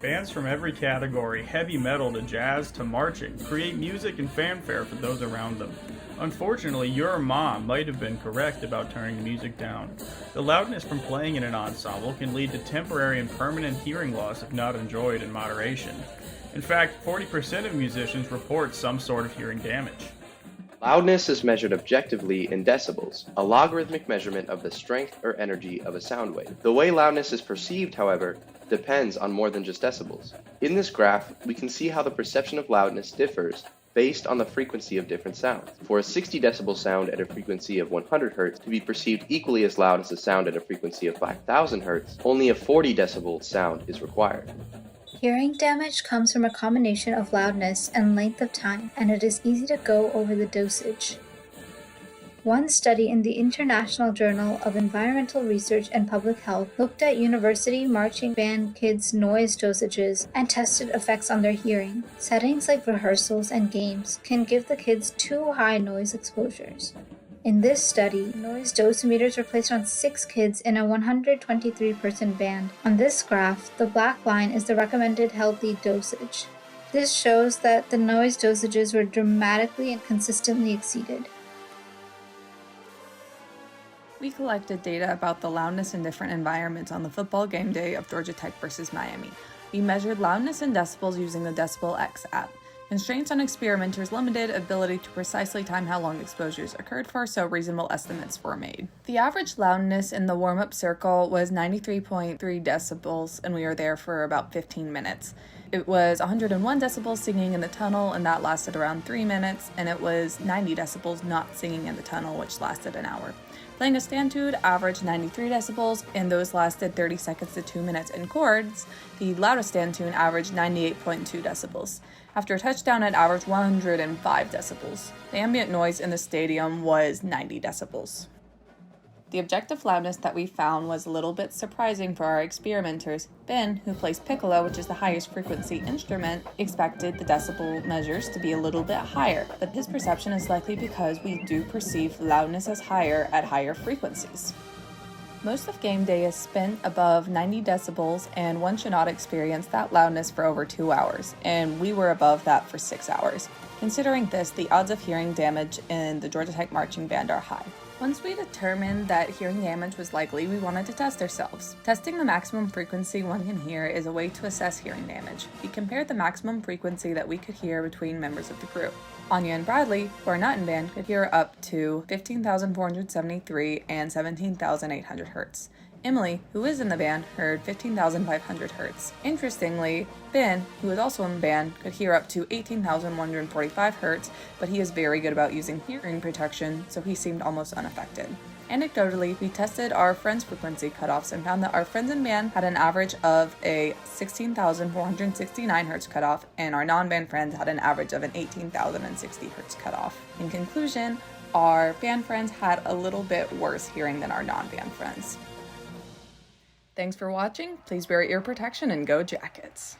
Bands from every category, heavy metal to jazz to marching, create music and fanfare for those around them. Unfortunately, your mom might have been correct about turning the music down. The loudness from playing in an ensemble can lead to temporary and permanent hearing loss if not enjoyed in moderation. In fact, 40% of musicians report some sort of hearing damage. Loudness is measured objectively in decibels, a logarithmic measurement of the strength or energy of a sound wave. The way loudness is perceived, however, depends on more than just decibels. In this graph, we can see how the perception of loudness differs based on the frequency of different sounds. For a 60 decibel sound at a frequency of 100 Hz to be perceived equally as loud as a sound at a frequency of 5000 Hz, only a 40 decibel sound is required. Hearing damage comes from a combination of loudness and length of time, and it is easy to go over the dosage. One study in the International Journal of Environmental Research and Public Health looked at university marching band kids' noise dosages and tested effects on their hearing. Settings like rehearsals and games can give the kids too high noise exposures. In this study, noise dosimeters were placed on 6 kids in a 123-person band. On this graph, the black line is the recommended healthy dosage. This shows that the noise dosages were dramatically and consistently exceeded. We collected data about the loudness in different environments on the football game day of Georgia Tech versus Miami. We measured loudness in decibels using the Decibel X app. Constraints on experimenters limited ability to precisely time how long exposures occurred for, so reasonable estimates were made. The average loudness in the warm-up circle was 93.3 decibels, and we were there for about 15 minutes. It was 101 decibels singing in the tunnel, and that lasted around 3 minutes, and it was 90 decibels not singing in the tunnel, which lasted an hour. Playing a stand tune averaged 93 decibels, and those lasted 30 seconds to 2 minutes in chords. The loudest stand tune averaged 98.2 decibels. After a touchdown, it averaged 105 decibels. The ambient noise in the stadium was 90 decibels. The objective loudness that we found was a little bit surprising for our experimenters. Ben, who plays piccolo, which is the highest frequency instrument, expected the decibel measures to be a little bit higher, but his perception is likely because we do perceive loudness as higher at higher frequencies. Most of game day is spent above 90 decibels, and one should not experience that loudness for over 2 hours, and we were above that for 6 hours. Considering this, the odds of hearing damage in the Georgia Tech marching band are high. Once we determined that hearing damage was likely, we wanted to test ourselves. Testing the maximum frequency one can hear is a way to assess hearing damage. We compared the maximum frequency that we could hear between members of the group. Anya and Bradley, who are not in band, could hear up to 15,473 and 17,800 Hz. Emily, who is in the band, heard 15,500 Hz. Interestingly, Ben, who is also in the band, could hear up to 18,145 Hz, but he is very good about using hearing protection, so he seemed almost unaffected. Anecdotally, we tested our friends' frequency cutoffs and found that our friends in band had an average of a 16,469 Hz cutoff, and our non-band friends had an average of an 18,060 Hz cutoff. In conclusion, our band friends had a little bit worse hearing than our non-band friends. Thanks for watching. Please wear ear protection and go Jackets.